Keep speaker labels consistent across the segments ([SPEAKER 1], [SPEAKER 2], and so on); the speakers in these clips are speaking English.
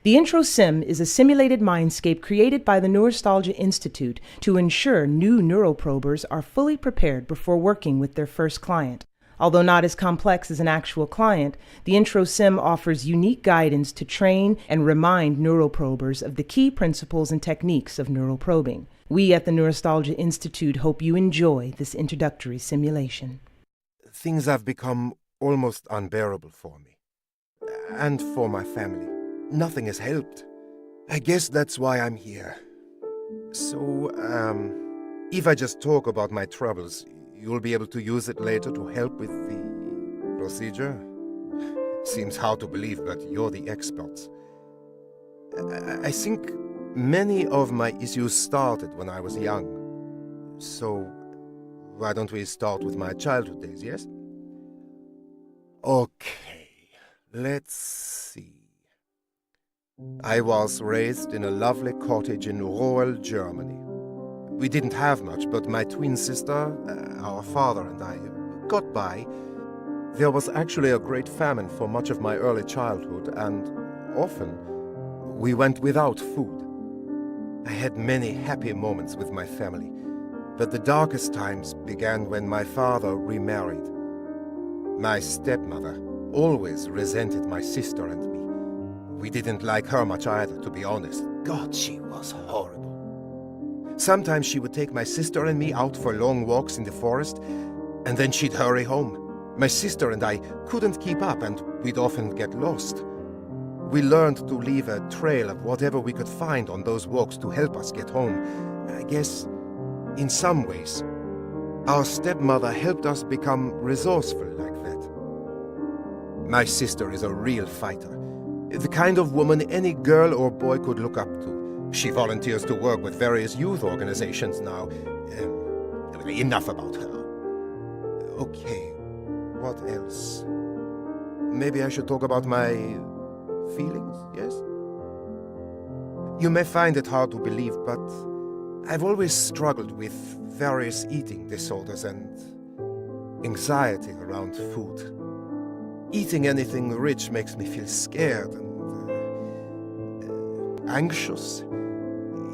[SPEAKER 1] The Intro Sim is a simulated mindscape created by the Neurostalgia Institute to ensure new neuroprobers are fully prepared before working with their first client. Although not as complex as an actual client, the Intro Sim offers unique guidance to train and remind neuroprobers of the key principles and techniques of neuroprobing. We at the Neurostalgia Institute hope you enjoy this introductory simulation.
[SPEAKER 2] Things have become almost unbearable for me. And for my family. Nothing has helped. I guess that's why I'm here. So, if I just talk about my troubles, you'll be able to use it later to help with the procedure? Seems hard to believe, but you're the experts. I think many of my issues started when I was young. So, why don't we start with my childhood days, yes? Okay, let's see. I was raised in a lovely cottage in rural Germany. We didn't have much, but my twin sister, our father and I got by. There was actually a great famine for much of my early childhood, and often we went without food. I had many happy moments with my family, but the darkest times began when my father remarried. My stepmother always resented my sister and me. We didn't like her much either, to be honest. God, she was horrible. Sometimes she would take my sister and me out for long walks in the forest, and then she'd hurry home. My sister and I couldn't keep up, and we'd often get lost. We learned to leave a trail of whatever we could find on those walks to help us get home. I guess, in some ways, our stepmother helped us become resourceful like that. My sister is a real fighter. The kind of woman any girl or boy could look up to. She volunteers to work with various youth organizations now. Enough about her. Okay, what else? Maybe I should talk about my feelings, yes? You may find it hard to believe, but I've always struggled with various eating disorders and anxiety around food. Eating anything rich makes me feel scared and anxious.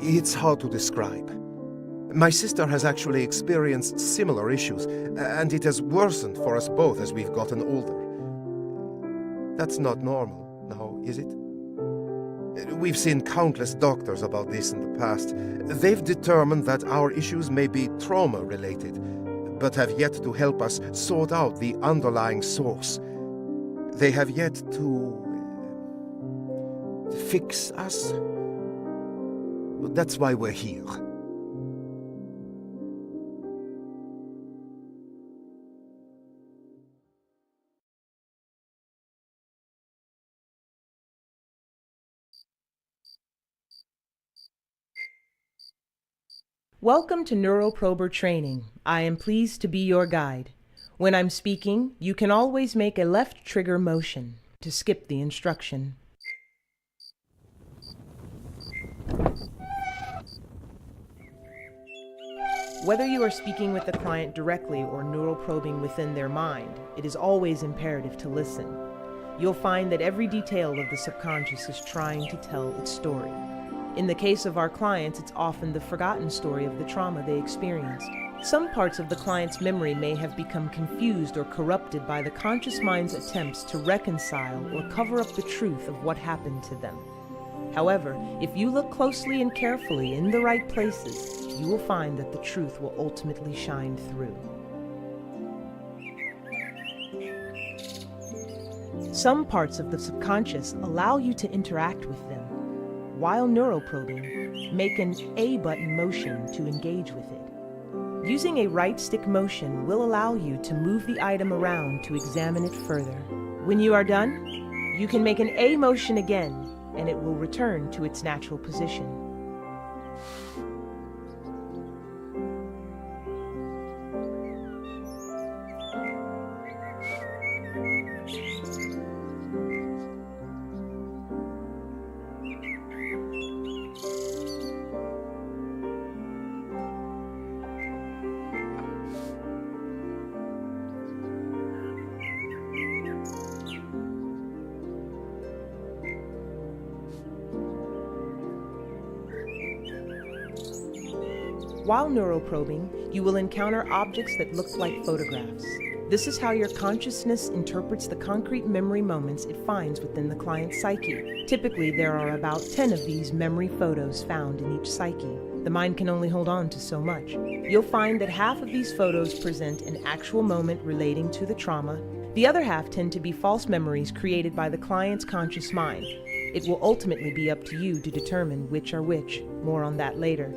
[SPEAKER 2] It's hard to describe. My sister has actually experienced similar issues, and it has worsened for us both as we've gotten older. That's not normal, now, is it? We've seen countless doctors about this in the past. They've determined that our issues may be trauma-related, but have yet to help us sort out the underlying source. They have yet to fix us. That's why we're here.
[SPEAKER 1] Welcome to Neuroprober Training. I am pleased to be your guide. When I'm speaking, you can always make a left trigger motion to skip the instruction. Whether you are speaking with the client directly or neuroprobing within their mind, it is always imperative to listen. You'll find that every detail of the subconscious is trying to tell its story. In the case of our clients, it's often the forgotten story of the trauma they experienced. Some parts of the client's memory may have become confused or corrupted by the conscious mind's attempts to reconcile or cover up the truth of what happened to them. However, if you look closely and carefully in the right places, you will find that the truth will ultimately shine through. Some parts of the subconscious allow you to interact with them, while neuroprobing, make an A button motion to engage with it. Using a right stick motion will allow you to move the item around to examine it further. When you are done, you can make an A motion again, and it will return to its natural position. While neural probing, you will encounter objects that look like photographs. This is how your consciousness interprets the concrete memory moments it finds within the client's psyche. Typically, there are about 10 of these memory photos found in each psyche. The mind can only hold on to so much. You'll find that half of these photos present an actual moment relating to the trauma. The other half tend to be false memories created by the client's conscious mind. It will ultimately be up to you to determine which are which. More on that later.